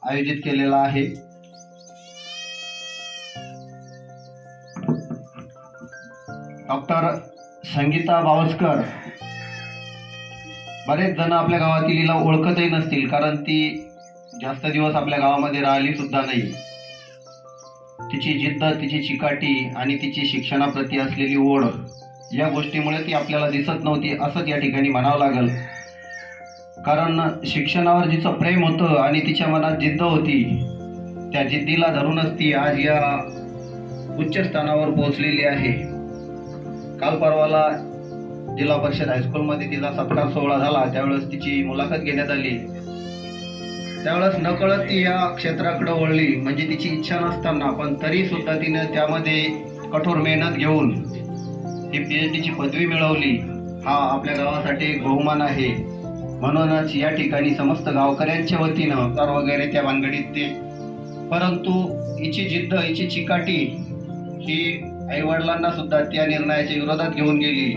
आयोजित केलेला आहे। डॉक्टर संगीता बावस्कर, बरेच जण आपल्या गावातील हिला ओळखतही नसतील, कारण ती जास्त दिवस आपल्या गावामध्ये राहिली सुद्धा नाही। तिची जिद्द, तिची चिकाटी आणि तिची शिक्षणाप्रती असलेली ओढ या गोष्टीमुळे ती आपल्याला दिसत नव्हती असंच या ठिकाणी म्हणावं लागेल। कारण शिक्षणावर जिचं प्रेम होतं आणि तिच्या मनात जिद्द होती, त्या जिद्दीला धरूनच ती आज या उच्च स्थानावर पोहोचलेली आहे। काल परवाला जिल्हा परिषद हायस्कूलमध्ये तिचा सत्कार सोहळा झाला, त्यावेळेस तिची मुलाखत घेण्यात आली। त्यावेळेस नकळत ती या क्षेत्राकडे वळली, म्हणजे तिची इच्छा नसताना, पण तरी सुद्धा तिने त्यामध्ये कठोर मेहनत घेऊन ती PhD ची पदवी मिळवली। हा आपल्या गावासाठी एक बहुमान आहे। म्हणूनच या ठिकाणी समस्त गावकऱ्यांच्या वतीनं तर वगैरे त्या भानगडीत ते, परंतु हिची जिद्द, हिची चिकाटी ही आईवडिलांना सुद्धा त्या निर्णयाच्या विरोधात घेऊन गेली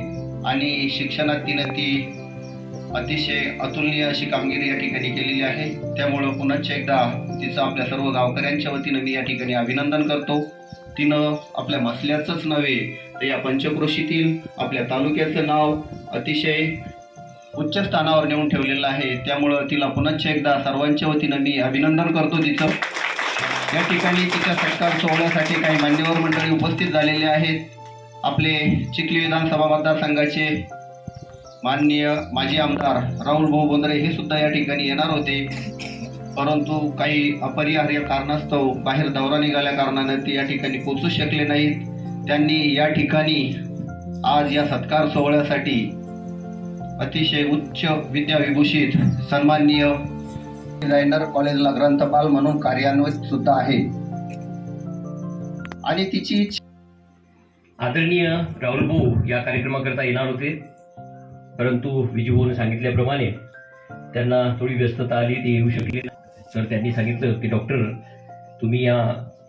आणि शिक्षणात तिने ती अतिशय अतुलनीय अशी कामगिरी या ठिकाणी केलेली आहे। त्यामुळं पुन्हा एकदा तिचं आपल्या सर्व गावकऱ्यांच्या वतीनं मी या ठिकाणी अभिनंदन करतो। तिनं आपल्या मसल्याचंच नव्हे तर या पंचक्रोशीतील आपल्या तालुक्याचं नाव अतिशय उच्च स्थानावर नेऊन ठेवलेलं आहे। त्यामुळं तिला पुन्हा एकदा सर्वांच्या वतीनं मी अभिनंदन करतो तिचं। या ठिकाणी तिच्या सत्कार सोहळ्यासाठी काही मान्यवर मंडळी उपस्थित झालेले आहेत। आपले चिखली विधानसभा मतदारसंघाचे माननीय माजी आमदार राहुल भाऊ बोंद्रे हे सुद्धा या ठिकाणी येणार होते, परंतु काही अपरिहार्य कारणास्तव बाहेर दौरा निघाल्या कारणाने ते या ठिकाणी पोहोचू शकले नाहीत। त्यांनी या ठिकाणी आज या सत्कार सोहळ्यासाठी अतिशय उच्च विद्याविभूषित सन्माननीय डिझायनर कॉलेजला ग्रंथपाल म्हणून कार्यान्वित सुद्धा आहे आणि तिची आदरणीय राहुल भाऊ या कार्यक्रमाकरता येणार होते, परंतु विजूभाऊने सांगितल्याप्रमाणे त्यांना थोडी व्यस्तता आली, ते येऊ शकले। तर त्यांनी सांगितलं की डॉक्टर तुम्ही या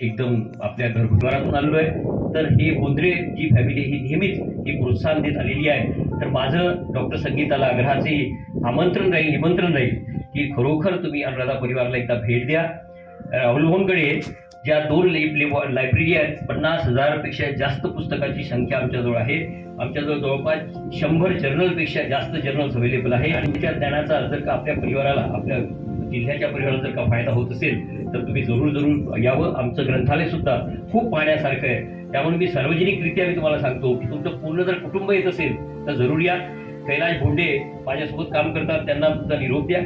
एकदम आपल्या घरद्वारातून आलेलो आहे, तर हे बोंद्रे जी फॅमिली ही नेहमीच ही प्रोत्साहन देत आलेली आहे। तर माझं डॉक्टर संगीताला आग्रहाचे आमंत्रण राहील, निमंत्रण राहील की खरोखर तुम्ही अनुराधा परिवाराला एकदा भेट द्या। राहुल भाऊंकडे ज्या 2 लायब्ररी आहेत, 50,000 पेक्षा जास्त पुस्तकाची संख्या आमच्याजवळ आहे। आमच्याजवळ जवळपास 100 जर्नलपेक्षा जास्त जर्नल्स अवेलेबल आहे आणि त्या ज्ञानाचा जर का आपल्या परिवाराला, आपल्या जिल्ह्याच्या परिवाराला जर का फायदा होत असेल तर तुम्ही जरूर यावं। आमचं ग्रंथालय सुद्धा खूप पाहण्यासारखं आहे। त्यामुळे मी सार्वजनिकरित्या तुम्हाला सांगतो की तुमचं पूर्ण जर कुटुंब येत असेल तर जरूर या। कैलाश भोंडे माझ्यासोबत काम करतात, त्यांना तुमचा निरोप द्या।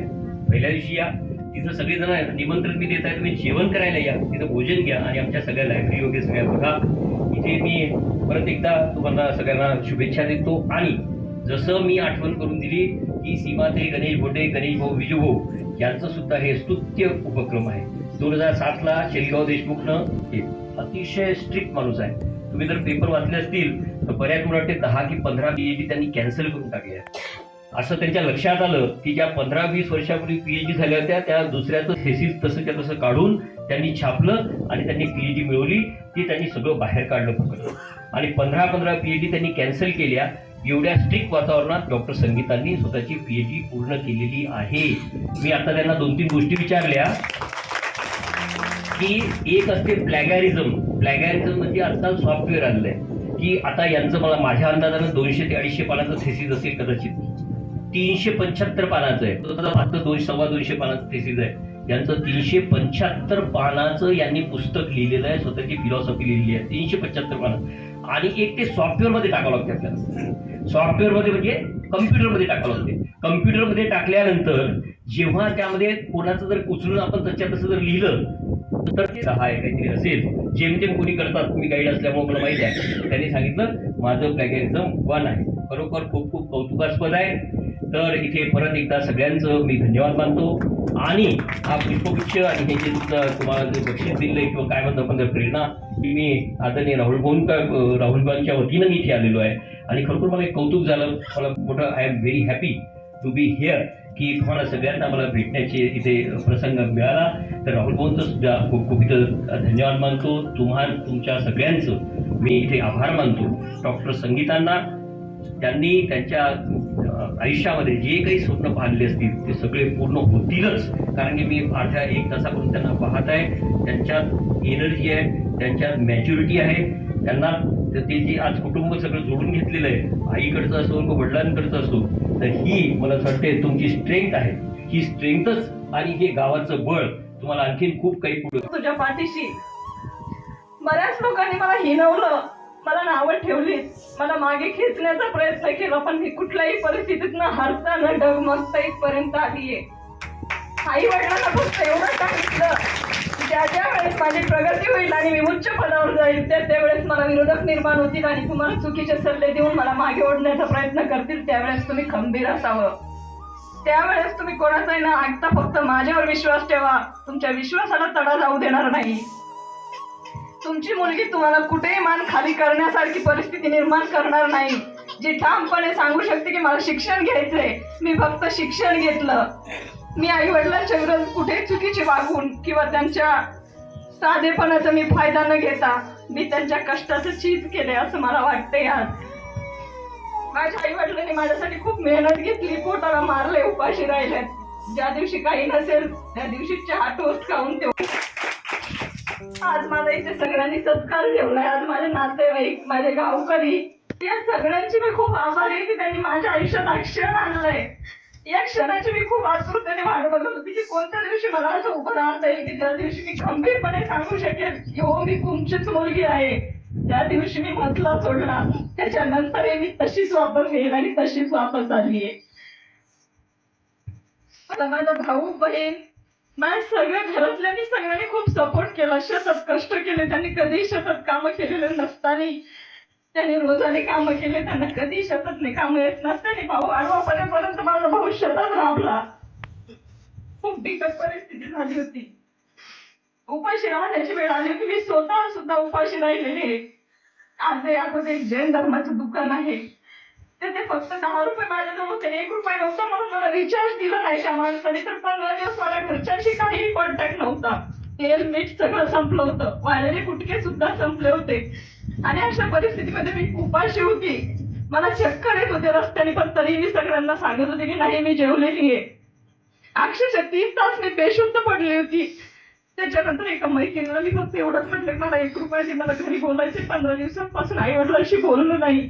पहिल्या दिवशी या, तिथं सगळेजण निमंत्रण मी देत आहे, तुम्ही जेवण करायला या, तिथं भोजन घ्या आणि आमच्या सगळ्या लायब्ररी वगैरे सगळ्या बघा। इथे मी परत एकदा तुम्हाला सगळ्यांना शुभेच्छा देतो आणि जसं मी आठवण करून दिली की सीमाताई गणेश भोंडे, गणेश भाऊ, विजूभाऊ यांचं सुद्धा हे स्तुत्य उपक्रम आहे। 2007ला शेलगाव देशमुखनं हे अतिशय स्ट्रिक्ट माणूस आहे। तुम्ही जर पेपर वाचले असतील तर बऱ्याच मला वाटते 10 की 15 PhD त्यांनी कॅन्सल करून टाकले आहे। असं त्यांच्या लक्षात आलं की ज्या 15-20 वर्षापूर्वी PhD झाल्या होत्या त्या दुसऱ्याचं थेसिस तसंच्या तसं काढून त्यांनी छापलं आणि त्यांनी PhD मिळवली। ती त्यांनी सगळं बाहेर काढलं फक्त आणि 15 PhD त्यांनी कॅन्सल केल्या। एवढ्या स्ट्रिक्ट वातावरणात डॉक्टर संगीतांनी स्वतःची PhD पूर्ण केलेली आहे। मी आता त्यांना 2-3 गोष्टी विचारल्या की एक असते प्लॅगॅरिझम म्हणजे आजकाल सॉफ्टवेअर आलेलं आहे की आता यांचं मला माझ्या अंदाजानं 200 ते 250 पानाचं थेसिस असेल कदाचित, 375 पानाचं आहे। आता 200-250 पानाचं थेसिस आहे, यांचं 375 पानाचं यांनी पुस्तक लिहिलेलं आहे, स्वतःची फिलॉसॉफी लिहिलेली आहे 375 पानं। आणि एक ते सॉफ्टवेअरमध्ये टाकावं लागते आपल्याला, सॉफ्टवेअरमध्ये म्हणजे कम्प्युटरमध्ये टाकावं लागते। कम्प्युटरमध्ये टाकल्यानंतर जेव्हा त्यामध्ये कोणाचं जर उचलून आपण त्याच्यात तसं जर लिहिलं तर ते सहाय काहीतरी असेल, जेमतेम कोणी करतात, तुम्ही गाईड असल्यामुळे मला माहिती आहे। त्यांनी सांगितलं माझं प्लॅगॅरिझम 1 आहे। खरोखर खूप खूप कौतुकास्पद आहे। तर इथे परत एकदा सगळ्यांचं मी धन्यवाद मानतो आणि हा पुष्पगुच्छ आणि हे जे तुम्हाला जे बक्षीस दिलं किंवा काय म्हणतो आपण प्रेरणा, मी आदरणीय राहुलभाऊंच्या वतीनं मी इथे आलेलो आहे आणि खरोखर मला एक कौतुक झालं। मला मोठं I am very happy to be here की तुम्हाला सगळ्यांना मला भेटण्याची इथे प्रसंग मिळाला. तर राहुल भाऊंचं सुद्धा खूप खूप इथं धन्यवाद मानतो. तुमच्या सगळ्यांचं मी इथे आभार मानतो. डॉक्टर संगीतांना त्यांनी त्यांच्या आयुष्यामध्ये जे काही स्वप्न पाहिलेले असतील ते सगळे पूर्ण होतीलच. कारण की मी अर्ध्या 1 तासापासून त्यांना पाहत आहे. त्यांच्यात एनर्जी आहे, त्यांच्यात मॅच्युरिटी आहे. त्यांना ते जे आज कुटुंब सगळं जोडून घेतलेलं आहे, आईकडचं असो किंवा वडिलांकडचं असो, तर ही मला असं वाटते तुमची स्ट्रेंथ आहे. ही स्ट्रेंथच आणि हे गावाचं बळ तुम्हाला आणखीन खूप काही पुढे. तुझ्या पाठीशी बऱ्याच लोकांनी मला हिणवलं, मला नावं ठेवली, मला मागे खेचण्याचा प्रयत्न केला, पण मी कुठल्याही परिस्थितीत न हारता न डगमगता इथपर्यंत आलीये. आई वडिलांना फक्त एवढं सांगितलं, ज्या वेळेस माझी प्रगती होईल आणि मी उच्च पदावर जाईल त्यावेळेस मला विरोधक निर्माण होतील आणि तुम्हाला चुकीचे सल्ले देऊन मला मागे ओढण्याचा प्रयत्न करतील. त्यावेळेस तुम्ही खंबीर असावं. त्यावेळेस तुम्ही कोणाचाही न ऐकता फक्त माझ्यावर विश्वास ठेवा. तुमच्या विश्वासाला तडा जाऊ देणार नाही. तुमची मुलगी तुम्हाला कुठेही मान खाली करण्यासारखी परिस्थिती निर्माण करणार नाही. जी ठामपणे सांगू शकते की मला शिक्षण घ्यायचंय, मी फक्त शिक्षण घेतलं. मी आई वडिलांच्या विरोधात कुठेही चुकीची वागून किंवा त्यांच्या साधेपणाचा मी फायदा न घेता मी त्यांच्या कष्टाचं चीज केले असं मला वाटतंय. आज माझ्या आई वडिलांनी माझ्यासाठी खूप मेहनत घेतली, पोटाला मारले, उपाशी राहिले. ज्या दिवशी काही नसेल त्या दिवशी चहा टोस्ट खाऊन ते आज माझा इथे सगळ्यांनी सत्कार ठेवलाय. आज माझे नातेवाईक, माझे गावकरी, या सगळ्यांची मी खूप आभारी आहे की त्यांनी माझ्या आयुष्यात हा क्षण आणलाय. या क्षणाची मी खूप आतुरतेने वाट बघत होती की कोणत्या दिवशी मला असं उभं राहता येईल की त्या दिवशी मी खंबीरपणे सांगू शकेल हो मी तुमचीच मुलगी आहे. त्या दिवशी मी मजला सोडला, त्याच्यानंतर मी तशीच वापस येईल आणि तशीच वापस आलीये. आता माझा भाऊ बहीण, माझ्या सगळ्या घरातल्यांनी सगळ्यांनी खूप सपोर्ट केला. शेतात कष्ट केले, त्यांनी कधीही शेतात कामं केलेले नसताना त्यांनी रोजाने कामं केले. त्यांना कधी शेतातले कामं येत नसताना भाऊ आडवापर्यंत माझा भाऊ शेतात राबला. खूप बिकट परिस्थिती झाली होती. उपाशी राहण्याची वेळ आली होती. मी स्वतः सुद्धा उपाशी राहिलेले. आज यामध्ये एक जैन धर्माचं दुकान आहे. ते फक्त 10 रुपये माझ्याजवळ होते, 1 रुपया नव्हता म्हणून मला रिचार्ज दिला नाही त्या माणसाने. तर 15 दिवस मला घरच्यांशी काहीही कॉन्टॅक्ट नव्हता. तेल मीठ सगळं संपलं होतं, वाळलेले गुटखे सुद्धा संपले होते. आणि अशा परिस्थितीमध्ये मी उपाशी होती. मला चक्कर येत होते रस्त्याने, पण तरी मी सगळ्यांना सांगत होते की नाही मी जेवलेली आहे. अक्षरशः 3 तास मी बेशुद्ध पडली होती. त्याच्यानंतर एका मैत्रिणीला मी फक्त एवढंच म्हटलं मला 1 रुपया दे, मला घरी बोलायचे. 15 दिवसांपासून आई वडिलांशी बोललो नाही.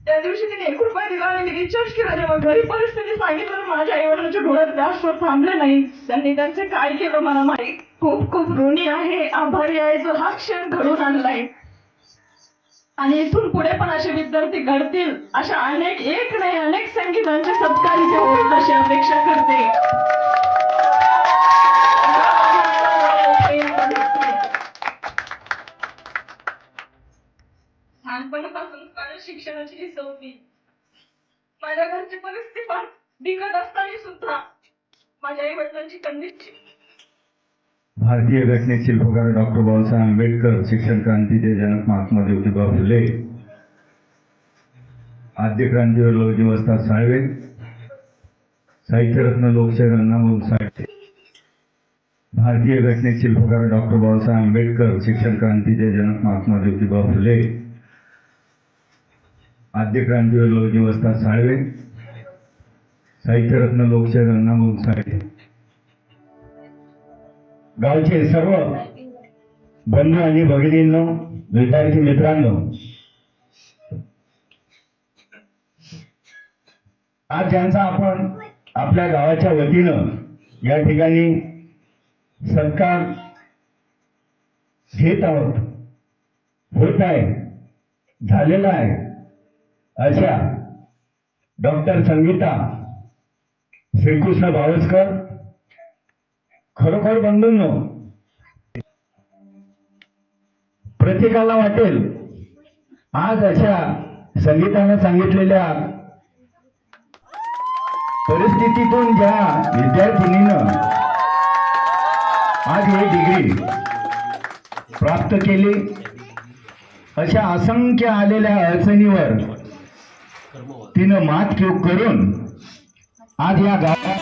त्या दिवशी तिने 1 रुपया दिला आणि मी रिचार्ज केला. जेव्हा घरी परिस्थिती सांगितलं तर माझ्या आई वडिलांच्या डोळ्यात जास्त थांबले नाही. त्यांनी त्यांचे काय केलं मला माहीत. खूप खूप ऋणी आहे, आभारी आहे जो हा क्षण घडून आणलाय. आणि इथून पुढे पण असे विद्यार्थी घडतील, अशा एक नाही अनेक संगीतांचे सत्कार इथे होईल अशी अपेक्षा करते. लहानपणापासून माझ्या शिक्षणाची ही सवय. माझ्या घरची परिस्थिती फार बिकट असताना सुद्धा माझ्या आई वडिलांची कंडिशन. भारतीय घटनेचे शिल्पकार डॉक्टर बाबासाहेब आंबेडकर, शिक्षण क्रांतीचे जनक महात्मा ज्योतिबा फुले, आद्य क्रांतीवीर लवजी वस्ताद साळवे, साहित्यरत्न लोकशाहीर अण्णाभाऊ साठे. भारतीय घटनेचे शिल्पकार डॉक्टर बाबासाहेब आंबेडकर, शिक्षण क्रांतीचे जनक महात्मा ज्योतिबा फुले, आद्य क्रांतीवीर लवजी वस्ताद साळवे, साहित्यरत्न लोकशाहीर अण्णाभाऊ साठे. गावचे सर्व बंधू आणि भगिनींनो, विद्यार्थी मित्रांनो, आज ज्यांचा आपण आपल्या गावाच्या वतीनं या ठिकाणी सत्कार घेत आहोत, होत आहे, झालेला आहे, अशा डॉक्टर संगीता श्रीकृष्ण बावस्कर. खरोखर बंधूंनो, प्रत्येकाला वाटेल आज अशा संगीताने सांगितलेल्या परिस्थितीतून ज्या विद्यार्थिनीनं आज ही डिग्री प्राप्त केली, अशा असंख्य आलेल्या अडचणीवर तिनं मात करून आज या गावात